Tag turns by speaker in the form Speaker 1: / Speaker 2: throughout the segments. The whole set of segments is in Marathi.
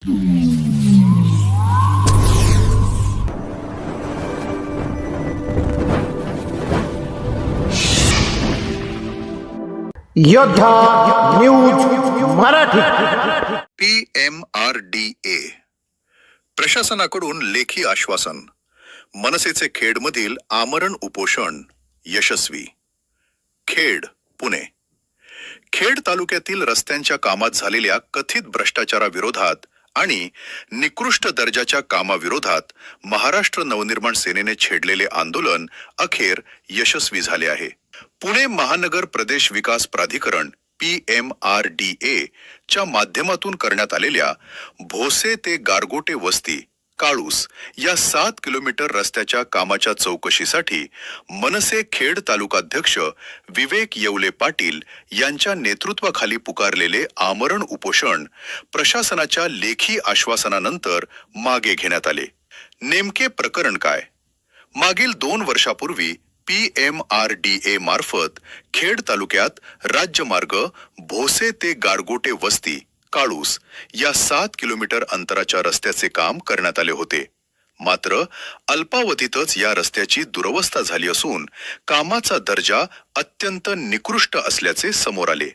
Speaker 1: योद्धा न्यूज मराठी.
Speaker 2: PMRDA प्रशासनाकडून लेखी आश्वासन. मनसेचे खेडमधील आमरण उपोषण यशस्वी. खेड, पुणे. खेड तालुक्यातील रस्त्यांच्या कामात झालेल्या कथित भ्रष्टाचाराविरोधात आणि निकृष्ट दर्जाच्या कामाविरोधात महाराष्ट्र नवनिर्माण सेनेने छेडलेले आंदोलन अखेर यशस्वी झाले आहे. पुणे महानगर प्रदेश विकास प्राधिकरण PMRDA च्या माध्यमातून करण्यात आलेल्या भोसे ते गारगोटे वस्ती काळूस या 7 किलोमीटर रस्त्याच्या कामाच्या चौकशीसाठी मनसे खेड तालुकाध्यक्ष विवेक येवले पाटील यांच्या नेतृत्वाखाली पुकारलेले आमरण उपोषण प्रशासनाच्या लेखी आश्वासनानंतर मागे घेण्यात आले. नेमके प्रकरण काय? मागील 2 वर्षापूर्वी PMRDA मार्फत खेड तालुक्यात राज्यमार्ग भोसे ते गारगोटे वस्ती काळूस या 7 किलोमीटर अंतराच्या रस्त्याचे काम करण्यात आले होते. मात्र अल्पावधीतच या रस्त्याची दुरवस्था झाली असून कामाचा दर्जा अत्यंत निकृष्ट असल्याचे समोर आले.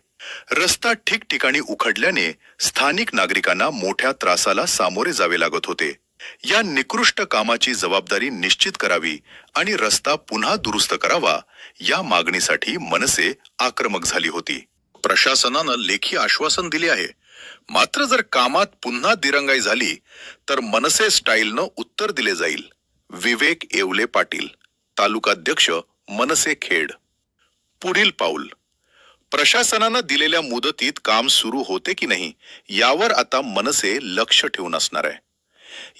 Speaker 2: रस्ता ठिकठिकाणी उखडल्याने स्थानिक नागरिकांना मोठ्या त्रासाला सामोरे जावे लागत होते. या निकृष्ट कामाची जबाबदारी निश्चित करावी आणि रस्ता पुन्हा दुरुस्त करावा या मागणीसाठी मनसे आक्रमक झाली होती. प्रशासनानं लेखी आश्वासन दिले आहे. मात्र जर कामात पुन्हा दिरंगाई झाली तर मनसे स्टाईलनं उत्तर दिले जाईल. विवेक येवले पाटील, तालुकाध्यक्ष मनसे खेड. पुढील पाऊल. प्रशासनानं दिलेल्या मुदतीत काम सुरू होते की नाही यावर आता मनसे लक्ष ठेवून असणार आहे.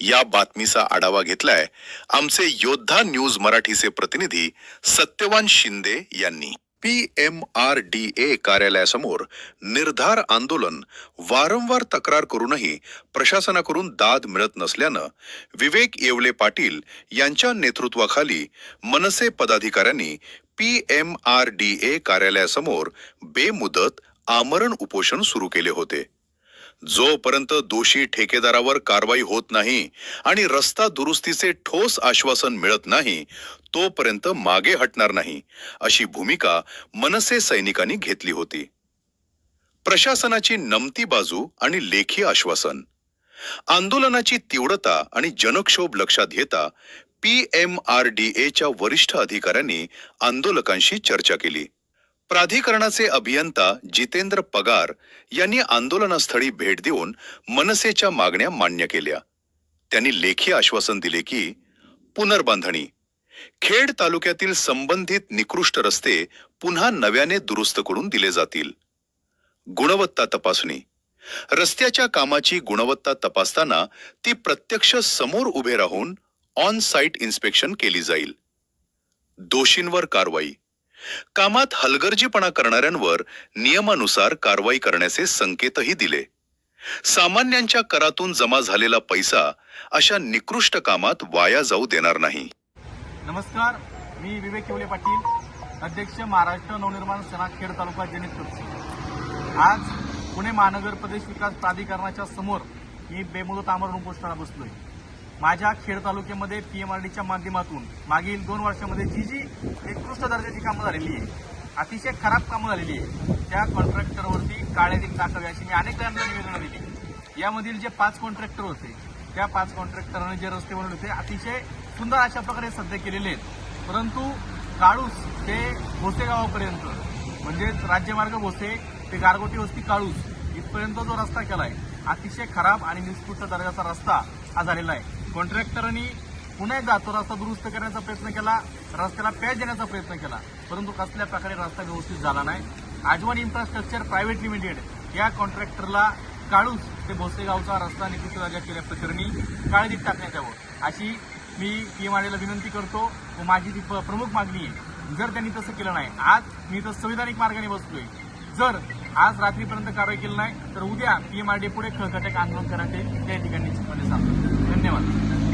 Speaker 2: या बातमीचा आढावा घेतलाय आमचे योद्धा न्यूज मराठीचे प्रतिनिधी सत्यवान शिंदे यांनी. PMRDA कार्यालयासमोर निर्धार आंदोलन. वारंवार तक्रार करूनही प्रशासनाकडून दाद मिळत नसल्यानं विवेक येवले पाटील यांच्या नेतृत्वाखाली मनसे पदाधिकाऱ्यांनी PMRDA कार्यालयासमोर बेमुदत आमरण उपोषण सुरू केले होते. जोपर्यंत दोषी ठेकेदारावर कारवाई होत नाही आणि रस्ता दुरुस्तीचे ठोस आश्वासन मिळत नाही तोपर्यंत मागे हटणार नाही अशी भूमिका मनसे सैनिकांनी घेतली होती. प्रशासनाची नमती बाजू आणि लेखी आश्वासन. आंदोलनाची तीव्रता आणि जनक्षोभ लक्षात घेता PMRDA च्या वरिष्ठ अधिकाऱ्यांनी आंदोलकांशी चर्चा केली. प्राधिकरणाचे अभियंता जितेंद्र पगार यांनी आंदोलनस्थळी भेट देऊन मनसेच्या मागण्या मान्य केल्या. त्यांनी लेखी आश्वासन दिले की पुनर्बांधणी. खेड तालुक्यातील संबंधित निकृष्ट रस्ते पुन्हा नव्याने दुरुस्त करून दिले जातील. गुणवत्ता तपासणी. रस्त्याच्या कामाची गुणवत्ता तपासताना ती प्रत्यक्ष समोर उभे राहून ऑन साइट इन्स्पेक्शन केली जाईल. दोषींवर कारवाई. कामात हलगर्जीपणा करणाऱ्यांवर नियमानुसार कारवाई करण्याचे संकेतही दिले. सामान्यांच्या करातून जमा झालेला पैसा अशा निकृष्ट कामात वाया जाऊ देणार नाही.
Speaker 3: नमस्कार, मी विवेक येवले पाटील, अध्यक्ष महाराष्ट्र नवनिर्माण सेना खेड तालुका जनहित. आज पुणे महानगर प्रदेश विकास प्राधिकरणाच्या समोर मी बेमुदत आमरण उपोषणाला बसलोय. माझ्या खेड तालुक्यामध्ये PMRDच्या माध्यमातून मागील 2 वर्षामध्ये जी निकृष्ट दर्जाची कामं झालेली आहे, अतिशय खराब कामं झालेली आहे, त्या कॉन्ट्रॅक्टरवरती काळे दिन टाकावे अशी मी अनेक वेळा निवेदनं दिली. यामधील जे 5 कॉन्ट्रॅक्टर होते त्या 5 कॉन्ट्रॅक्टरांनी जे रस्ते बनवले होते अतिशय सुंदर अशा प्रकारे सध्या केलेले आहेत. परंतु काळूस ते भोसे गावापर्यंत म्हणजेच राज्यमार्ग भोसे ते गारगोटी वस्ती काळूस इथपर्यंत जो रस्ता केलाय अतिशय खराब आणि निकृष्ट दर्जाचा रस्ता हा झालेला आहे. कॉन्ट्रॅक्टरांनी पुन्हा एकदा तो रस्ता दुरुस्त करण्याचा प्रयत्न केला, रस्त्याला पॅच देण्याचा प्रयत्न केला, परंतु कसल्या प्रकारे रस्ता व्यवस्थित झाला नाही. आजवन इन्फ्रास्ट्रक्चर प्रायव्हेट लिमिटेड या कॉन्ट्रॅक्टरला काळूस ते भोसेगावचा रस्ता निकृष्ट दर्जा केल्या प्रकरणी काळजीत टाकण्यात यावं अशी मी PMRDAला विनंती करतो व माझी ती प्रमुख मागणी आहे. जर त्यांनी तसं केलं नाही, आज मी तर संविधानिक मार्गाने बसलोय, जर आज रात्रीपर्यंत कारवाई केली नाही तर उद्या PMRDA पुढे खळखळाट आंदोलन करण्यात येईल. त्या ठिकाणी सांगतो. धन्यवाद.